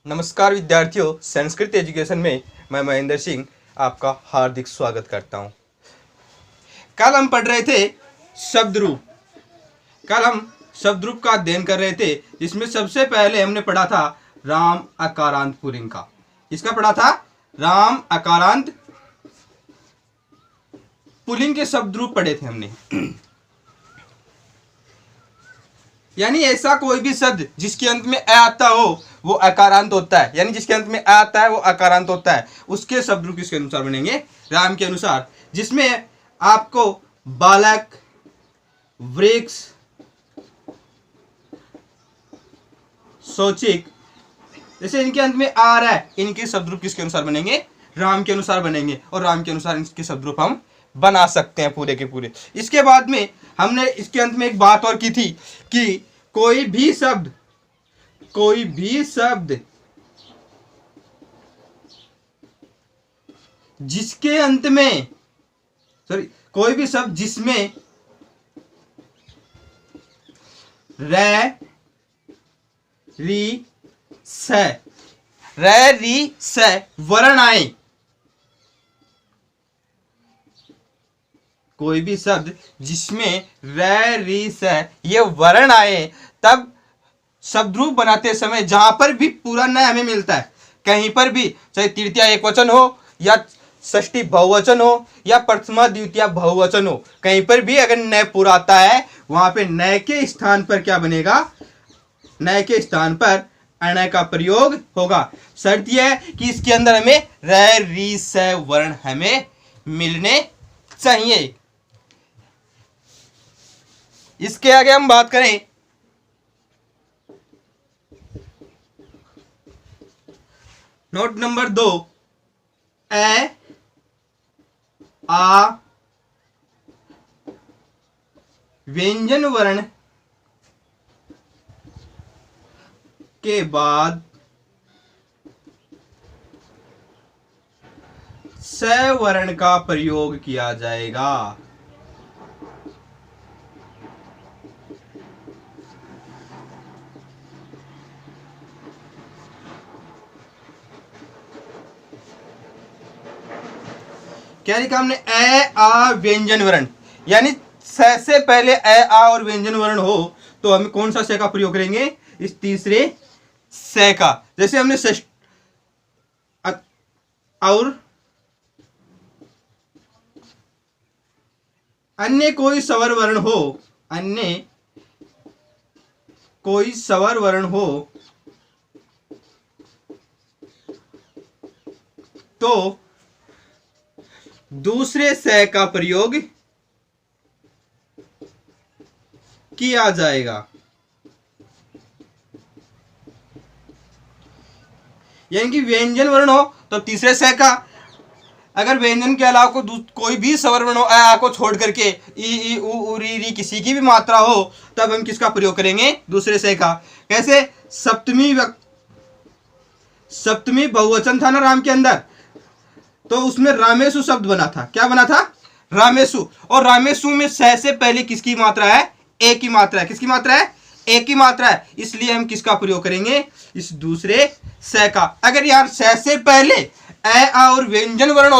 नमस्कार विद्यार्थियों, संस्कृत एजुकेशन में मैं महेंद्र सिंह आपका हार्दिक स्वागत करता हूं। कल हम पढ़ रहे थे शब्द रूप। कल हम शब्द रूप का अध्ययन कर रहे थे, जिसमें सबसे पहले हमने पढ़ा था राम अकारांत पुल्लिंग का। इसका पढ़ा था राम अकारांत पुल्लिंग के शब्द रूप पढ़े थे हमने। यानी ऐसा कोई भी शब्द जिसके अंत में अ आता हो वो अकारांत होता है, यानी जिसके अंत में अ आता है वो अकारांत होता है। उसके शब्द रूप किसके अनुसार बनेंगे? राम के अनुसार, जिसमें आपको बालक, वृक्ष, शौचिक, जैसे इनके अंत में आ रहा है, इनके शब्द रूप किसके अनुसार बनेंगे? राम के अनुसार बनेंगे। और राम के अनुसार इनके शब्द रूप हम बना सकते हैं पूरे के पूरे। इसके बाद में हमने इसके अंत में एक बात और की थी कि कोई भी शब्द जिसके अंत में कोई भी शब्द जिसमें रै री स वर्ण आए, कोई भी शब्द जिसमें रै री स ये वर्ण आए, तब शब्द रूप बनाते समय जहां पर भी पूरा न हमें मिलता है, कहीं पर भी, चाहे तृतीया एकवचन हो या षष्ठी बहुवचन हो या प्रथमा द्वितीया बहुवचन हो, कहीं पर भी अगर न पूरा आता है, वहां पे न के स्थान पर क्या बनेगा? न के स्थान पर अण का प्रयोग होगा। शर्त यह है कि इसके अंदर हमें रै री स वर्ण हमें मिलने चाहिए। इसके आगे हम बात करें नोट नंबर 2, ए आ व्यंजन वर्ण के बाद स वर्ण का प्रयोग किया जाएगा। क्या लिखा हमने? ए आ व्यंजन वर्ण, यानी स से पहले ए आ और व्यंजन वर्ण हो तो हम कौन सा स का प्रयोग करेंगे? इस तीसरे स का। जैसे हमने और अन्य कोई स्वर वर्ण हो, अन्य कोई स्वर वर्ण हो तो दूसरे स का प्रयोग किया जाएगा। यानी कि व्यंजन वर्ण हो तो तीसरे स का, अगर व्यंजन के अलावा कोई भी स्वर वर्ण हो, आ को छोड़ करके ई उ री किसी की भी मात्रा हो, तब हम किसका प्रयोग करेंगे? दूसरे स का। कैसे? सप्तमी बहुवचन था ना राम के अंदर, तो उसमें रामेशु शब्द बना था। क्या बना था? रामेशु। और रामेशु में स से पहले किसकी मात्रा है? ए की मात्रा है। किसकी मात्रा है? ए की मात्रा है। इसलिए हम किसका प्रयोग करेंगे? इस दूसरे स का। अगर यार स से पहले ए आ और व्यंजन वर्ण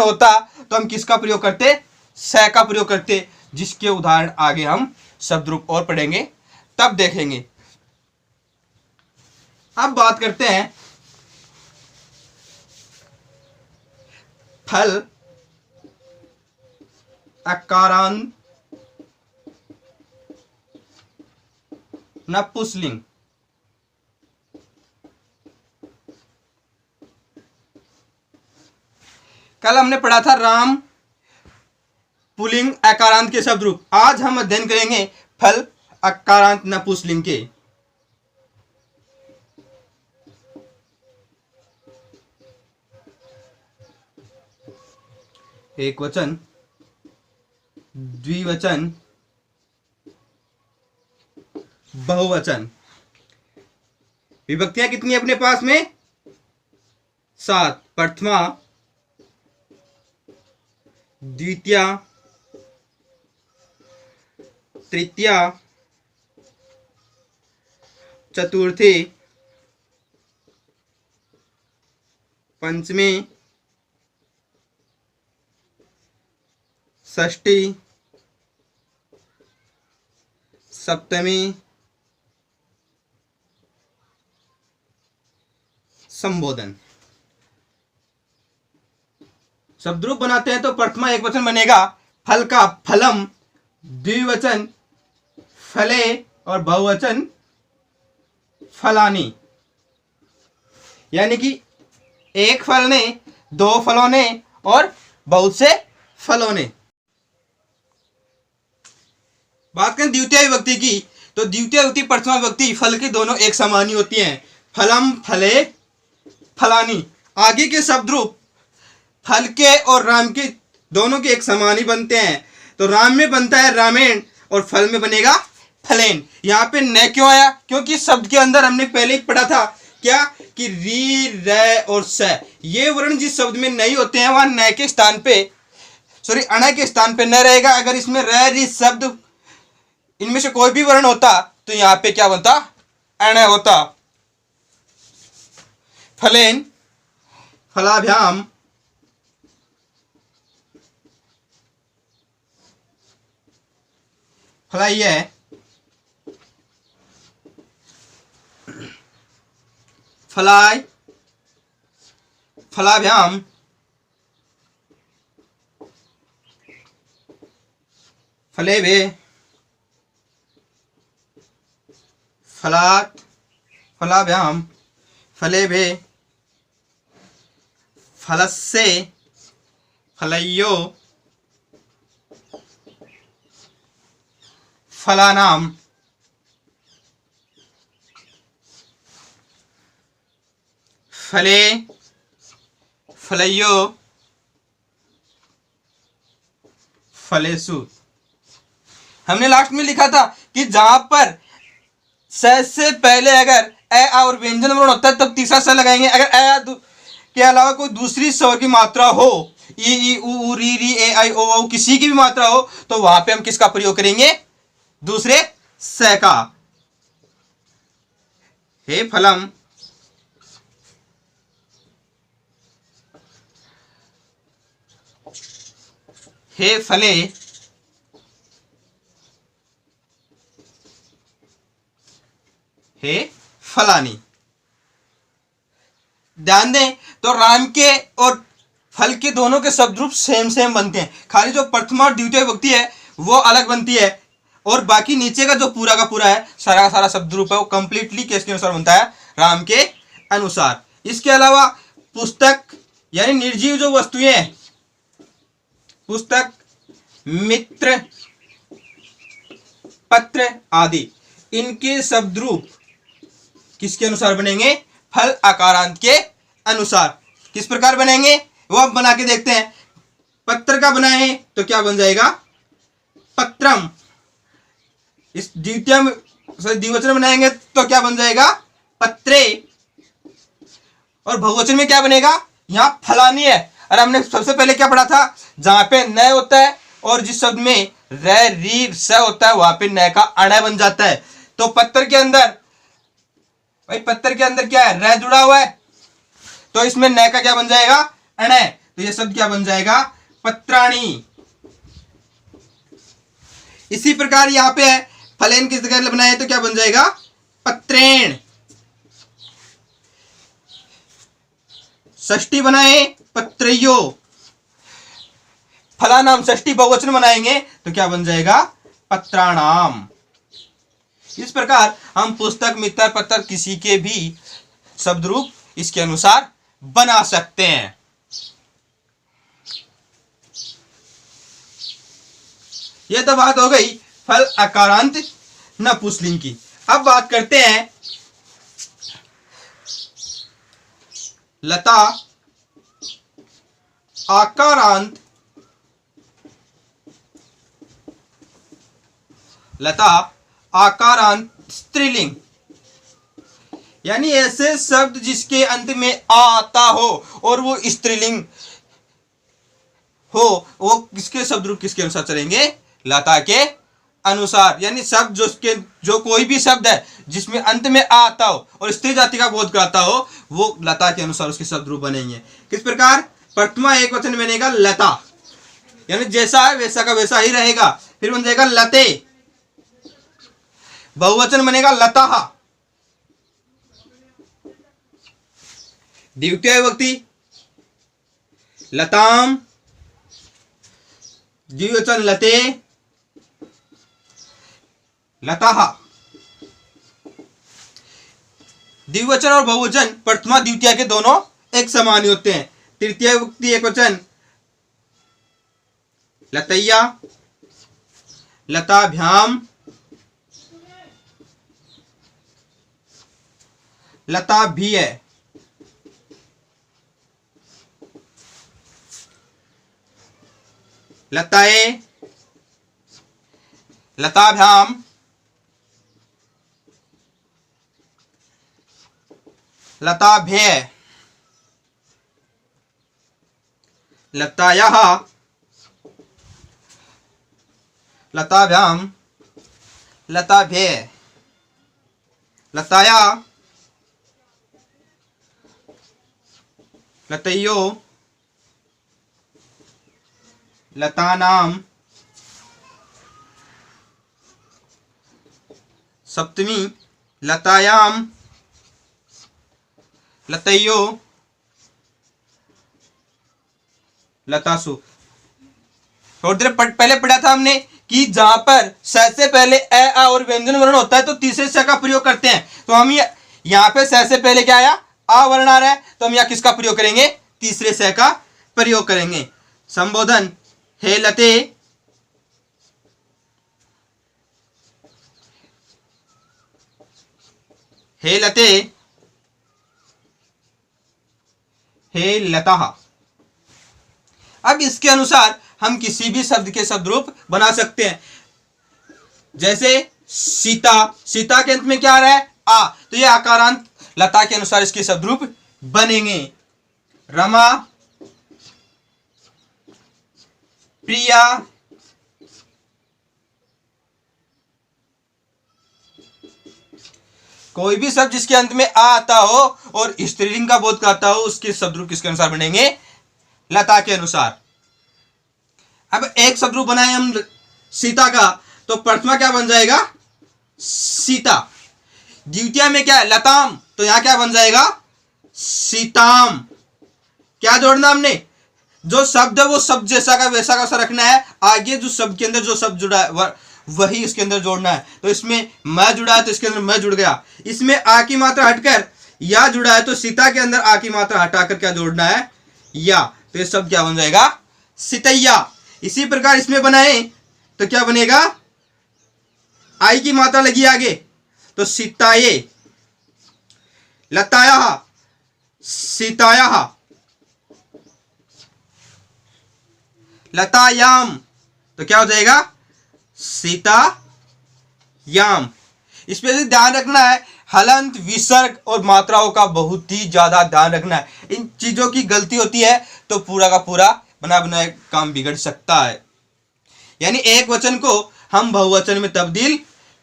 होता, तो हम किसका प्रयोग करते? स का प्रयोग करते, जिसके उदाहरण आगे हम शब्द रूप और पढ़ेंगे तब देखेंगे। अब बात करते हैं फल अकारांत नपुंसकलिंग। कल हमने पढ़ा था राम पुल्लिंग अकारांत के शब्द रूप। आज हम अध्ययन करेंगे फल अकारांत नपुंसकलिंग के। एक वचन, द्विवचन, बहुवचन। विभक्तियां कितनी अपने पास में? 7। प्रथमा, द्वितीया, तृतीया, चतुर्थी, पंचमी, षष्ठी, सप्तमी, संबोधन। शब्दरूप बनाते हैं तो प्रथमा एक वचन बनेगा फल का फलम, द्विवचन फले और बहुवचन फलानी। यानी कि एक फल ने, दो फलों ने और बहुत से फलों ने। बात करें द्वितीय विभक्ति की तो द्वितीय विभक्ति प्रथमा विभक्ति फल की दोनों एक समान ही होती हैं। फलम, फले, फलानी। आगे के शब्द रूप फल के और राम के दोनों के एक समान ही बनते हैं। तो राम में बनता है रामेण और फल में बनेगा फलेन। यहाँ पे न क्यों आया? क्योंकि शब्द के अंदर हमने पहले ही पढ़ा था क्या कि री, र और स ये वर्ण जिस शब्द में नहीं होते हैं वहां न के स्थान पे, सॉरी अण के स्थान पे न रहेगा। अगर इसमें र, री शब्द इनमें से कोई भी वर्ण होता तो यहाँ पे क्या बनता? अण होता। फलेन, फलाभ्याम, फलाय, फलाय, फलाभ्याम, फलेभे, फलात्, फलाभ्याम, फलेभे, फलस्से, फलयो, फलानाम, फले, फलयो, फलेसु। हमने लास्ट में लिखा था कि जहां पर स से पहले अगर ए और व्यंजन वर्ण होता है तब तीसरा स लगाएंगे। अगर ए के अलावा कोई दूसरी स्वर की मात्रा हो, ई, उ, री, री, ए, आई, ओ, औ किसी की भी मात्रा हो तो वहां पे हम किसका प्रयोग करेंगे? दूसरे स का। हे फलम, हे फले, हे फलानी। ध्यान दें तो राम के और फल के दोनों के शब्द रूप सेम सेम बनते हैं। खाली जो प्रथमा और द्वितीय विभक्ति है वो अलग बनती है और बाकी नीचे का जो पूरा का पूरा है सारा का सारा शब्द रूप है वो कंप्लीटली किसके अनुसार बनता है? राम के अनुसार। इसके अलावा पुस्तक यानी निर्जीव जो वस्तुएं हैं, पुस्तक, मित्र, पत्र आदि, इनके शब्द रूप किसके अनुसार बनेंगे? फल आकारांत के अनुसार। किस प्रकार बनेंगे वो अब बना के देखते हैं। पत्र का बनाए तो क्या बन जाएगा? पत्रम। इस द्विवचन बनाएंगे तो क्या बन जाएगा? पत्रे। और बहुवचन में क्या बनेगा? यहाँ फलानी है। और हमने सबसे पहले क्या पढ़ा था? जहां पे न होता है और जिस शब्द में र, री, स होता है वहां पे न का अण बन जाता है। तो पत्र के अंदर, भाई पत्र के अंदर क्या है? र जुड़ा हुआ है तो इसमें न का क्या बन जाएगा? अण। तो ये शब्द क्या बन जाएगा? पत्राणी। इसी प्रकार यहां पे है फलेन किस जगह बनाए तो क्या बन जाएगा? पत्रेण। षष्ठी बनाए पत्रयो। फलानाम षष्ठी बहुवचन बनाएंगे तो क्या बन जाएगा? पत्राणाम। इस प्रकार हम पुस्तक, मित्र, पत्र किसी के भी शब्द रूप इसके अनुसार बना सकते हैं। यह तो बात हो गई फल आकारांत नपुंसकलिंग की। अब बात करते हैं लता आकारांत, लता आकारांत स्त्रीलिंग। यानी ऐसे शब्द जिसके अंत में आ आता हो और वो स्त्रीलिंग हो, वो किसके शब्द रूप किसके अनुसार चलेंगे? लता के अनुसार, यानी शब्द जो कोई भी शब्द है जिसमें अंत में आ आता हो और स्त्री जाति का बोध कराता हो, वो लता के अनुसार उसके शब्द रूप बनेंगे। किस प्रकार? प्रथमा एक वचन बनेगा लता, यानी जैसा है वैसा का वैसा ही रहेगा। फिर बन जाएगा लते, बहुवचन बनेगा लता। द्वितीय विभक्ति लताम, द्विवचन लते, लता। द्विवचन और बहुवचन प्रथमा द्वितीय के दोनों एक समान ही होते हैं। तृतीय विभक्ति एक वचन लतैया, लताभ्याम, लताभिय, लताए, लताभ्याम, लताभ्यय, लतायः, लताभ्याम, लताभ्यय, लताया, लतयो, लतानाम। सप्तमी लतायाम, लतयो, लतासु। थोड़ी देर पहले पढ़ा था हमने कि जहां पर स से पहले ए आ और व्यंजन वर्ण होता है तो तीसरे स का प्रयोग करते हैं। तो हम यहाँ पे स से पहले क्या आया? आ वर्ण आ रहा है, तो हम यहाँ किसका प्रयोग करेंगे? तीसरे स का प्रयोग करेंगे। संबोधन हे लते, हे लते, हे लता। अब इसके अनुसार हम किसी भी शब्द के शब्द रूप बना सकते हैं। जैसे सीता, सीता के अंत में क्या आ रहा है? आ, तो ये आकारांत लता के अनुसार इसके शब्द रूप बनेंगे। रमा, प्रिया, कोई भी शब्द जिसके अंत में आ आता हो और स्त्रीलिंग का बोध कराता हो, उसके शब्द रूप किसके अनुसार बनेंगे? लता के अनुसार। अब एक शब्द रूप बनाए हम सीता का, तो प्रथमा क्या बन जाएगा? सीता। द्वितीय में क्या है? लताम, तो यहां क्या बन जाएगा? सीताम। क्या जोड़ना हमने? जो शब्द है वो शब्द जैसा का वैसा का सा रखना है। आगे जो शब्द के अंदर जो शब्द जुड़ा है वही इसके अंदर जोड़ना है। तो इसमें मैं जुड़ा है तो इसके अंदर मैं जुड़ गया। इसमें आ की मात्रा हटकर या जुड़ा है तो सीता के अंदर आ की मात्रा हटाकर क्या जोड़ना है? या। तो ये शब्द क्या बन जाएगा? सितैया। इसी प्रकार इसमें बनाए तो क्या बनेगा? आई की मात्रा लगी आगे तो सीताये। लताया, सीताया, लतायाम, तो क्या हो जाएगा? सीतायाम। इसमें से ध्यान रखना है, हलंत, विसर्ग और मात्राओं का बहुत ही ज्यादा ध्यान रखना है। इन चीजों की गलती होती है तो पूरा का पूरा बना बनाए काम बिगड़ सकता है। यानी एक वचन को हम बहुवचन में तब्दील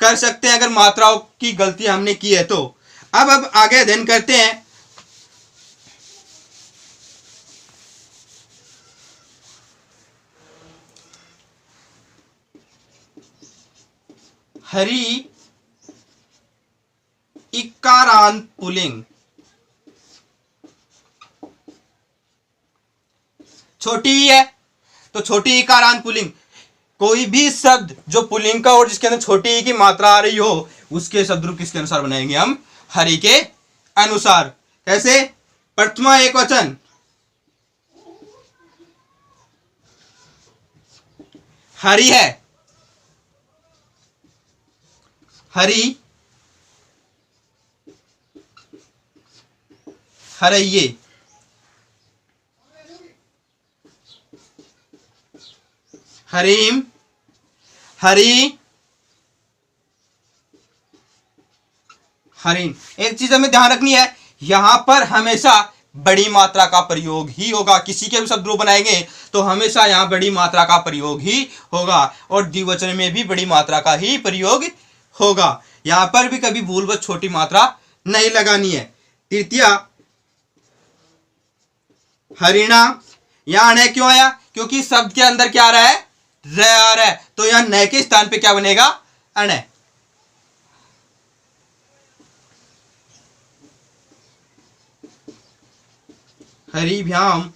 कर सकते हैं अगर मात्राओं की गलती हमने की है तो। अब आगे अध्ययन करते हैं। हरि इकारांत पुल्लिंग। छोटी ही है तो छोटी इकारांत पुल्लिंग। कोई भी शब्द जो पुल्लिंग का और जिसके अंदर छोटी ई की मात्रा आ रही हो उसके शब्द रूप किसके अनुसार बनाएंगे हम? हरि के अनुसार। कैसे? प्रथमा एक वचन हरि है, हरि, हरइये, हरीम, हरी, हरिन। एक चीज हमें ध्यान रखनी है, यहां पर हमेशा बड़ी मात्रा का प्रयोग ही होगा। किसी के भी शब्द रूप बनाएंगे तो हमेशा यहाँ बड़ी मात्रा का प्रयोग ही होगा और द्विवचन में भी बड़ी मात्रा का ही प्रयोग होगा। यहाँ पर भी कभी भूलवश छोटी मात्रा नहीं लगानी है। तृतीया हरिणा, यहाँ न क्यों आया? क्योंकि शब्द के अंदर क्या आ रहा है? र आ रहा है, तो यहाँ न के स्थान पे क्या बनेगा? अण। हरिभ्याम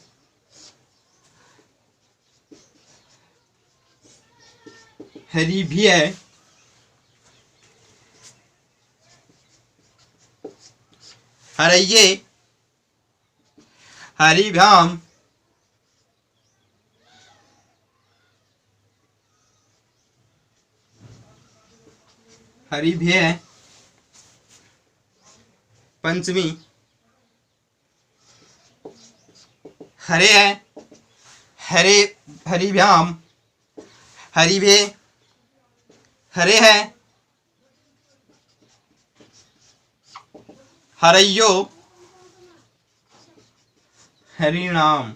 हरिभ्य हरये हरिभ्याम हरिभ्य पंचमी हरे है हरे हरिभ्याम हरिभे हरे है हरयो हरिनाम।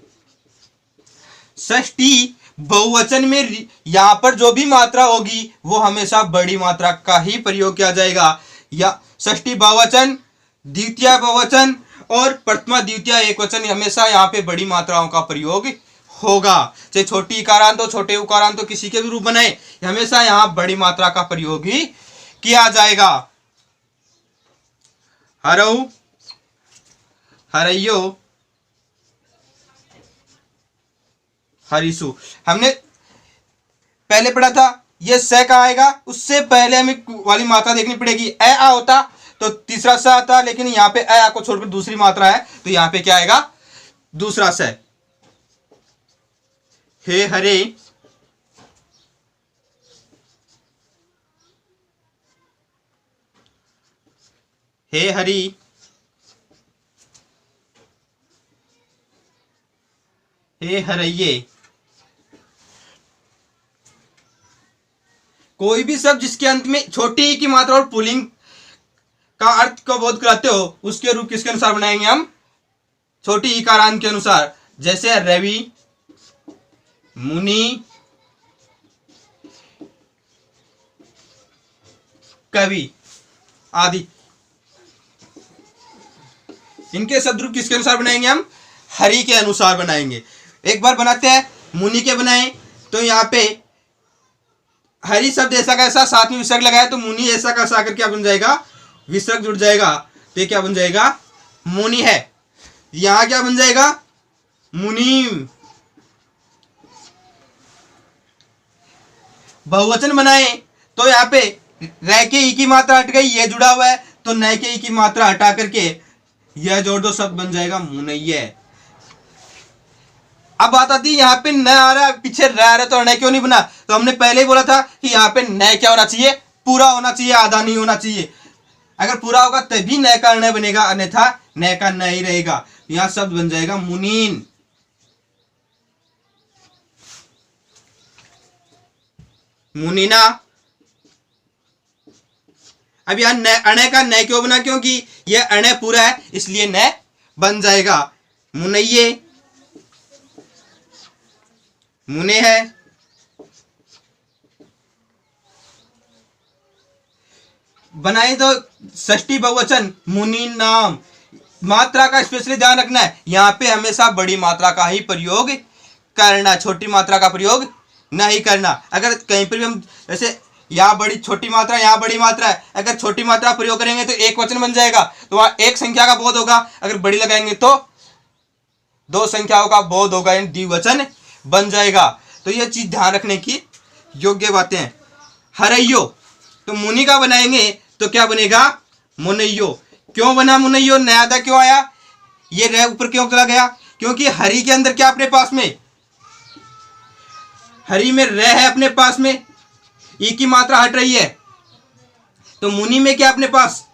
षष्ठी बहुवचन में यहां पर जो भी मात्रा होगी वो हमेशा बड़ी मात्रा का ही प्रयोग किया जाएगा। या षष्ठी बहुवचन, द्वितीय बहुवचन और प्रथमा द्वितीय एकवचन हमेशा यहाँ पे बड़ी मात्राओं का प्रयोग होगा। चाहे छोटी इकारांत हो छोटे उकारांत हो किसी के भी रूप बनाए हमेशा यहाँ बड़ी मात्रा का प्रयोग ही किया जाएगा। हरऊ हरयो हरिसु। हमने पहले पढ़ा था ये स कहाँ आएगा, उससे पहले हमें वाली मात्रा देखनी पड़ेगी। ए आ होता तो तीसरा स आता, लेकिन यहाँ पे ए आ को छोड़कर दूसरी मात्रा है तो यहाँ पे क्या आएगा? दूसरा स। हे हरे हे हरि हे हरये। कोई भी शब्द जिसके अंत में छोटी ई की मात्रा और पुल्लिंग का अर्थ को बोध कराते हो उसके रूप किसके अनुसार बनाएंगे हम? छोटी इकारांत के अनुसार। जैसे रवि, मुनि, कवि आदि। इनके शब्द रूप किसके अनुसार बनाएंगे हम? हरि के अनुसार बनाएंगे। एक बार बनाते हैं, मुनि के बनाए तो यहाँ पे हरि शब्द ऐसा का ऐसा साथ में विसर्ग लगाया तो मुनि ऐसा का ऐसा करके क्या बन जाएगा? विसर्ग जुड़ जाएगा तो ये क्या बन जाएगा? मुनि है। यहां क्या बन जाएगा? मुनि। बहुवचन बनाए तो यहाँ पे रह के ई की मात्रा हट गई, ये जुड़ा हुआ है तो न के ई की मात्रा हटा करके यह जोड़ दो, शब्द बन जाएगा मुनय्ये। अब बात आती है यहाँ पे न आ रहा है, पीछे रह आ रहा है तो न क्यों नहीं बना? तो हमने पहले ही बोला था कि यहाँ पे न क्या होना चाहिए? पूरा होना चाहिए, आधा नहीं होना चाहिए। अगर पूरा होगा तभी न का न बनेगा, अन्यथा न का न ही रहेगा। यहाँ शब्द बन जाएगा मुनीन। मुनीना। अब यहाँ अण का न क्यों बना? क्योंकि यह अण पूरा है इसलिए न बन जाएगा। मुनय्ये मुने है। बनाए तो षष्ठी बहुवचन मुनि नाम। मात्रा का स्पेशली ध्यान रखना है, यहाँ पे हमेशा बड़ी मात्रा का ही प्रयोग करना, छोटी मात्रा का प्रयोग नहीं करना। अगर कहीं पर भी हम जैसे यहाँ बड़ी छोटी मात्रा यहाँ बड़ी मात्रा है, अगर छोटी मात्रा प्रयोग करेंगे तो एक वचन बन जाएगा तो वहां एक संख्या का बोध होगा, अगर बड़ी लगाएंगे तो दो संख्याओं का बोध होगा, यानी द्विवचन बन जाएगा। तो यह चीज ध्यान रखने की योग्य बातें हैं। हरयो तो मुनि का बनाएंगे तो क्या बनेगा? मुनय्यो। क्यों बना मुनय्यो? नयादा क्यों आया? ये रह ऊपर क्यों चला गया? क्योंकि हरि के अंदर क्या अपने पास में? हरि में रह है अपने पास में, ई की मात्रा हट रही है तो मुनि में क्या अपने पास?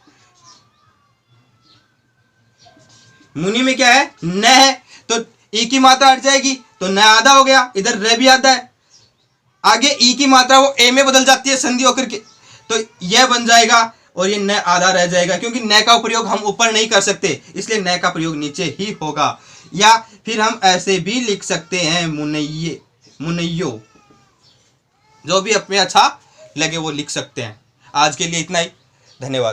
मुनि में क्या है? न है तो ई की मात्रा हट जाएगी तो न आधा हो गया, इधर रह भी आधा है। आगे ई की मात्रा वो ए में बदल जाती है संधि होकर के, तो यह बन जाएगा और ये न आधा रह जाएगा, क्योंकि न का प्रयोग हम ऊपर नहीं कर सकते, इसलिए न का प्रयोग नीचे ही होगा। या फिर हम ऐसे भी लिख सकते हैं मुनैये, मुनैयो, जो भी अपने अच्छा लगे वो लिख सकते हैं। आज के लिए इतना ही, धन्यवाद।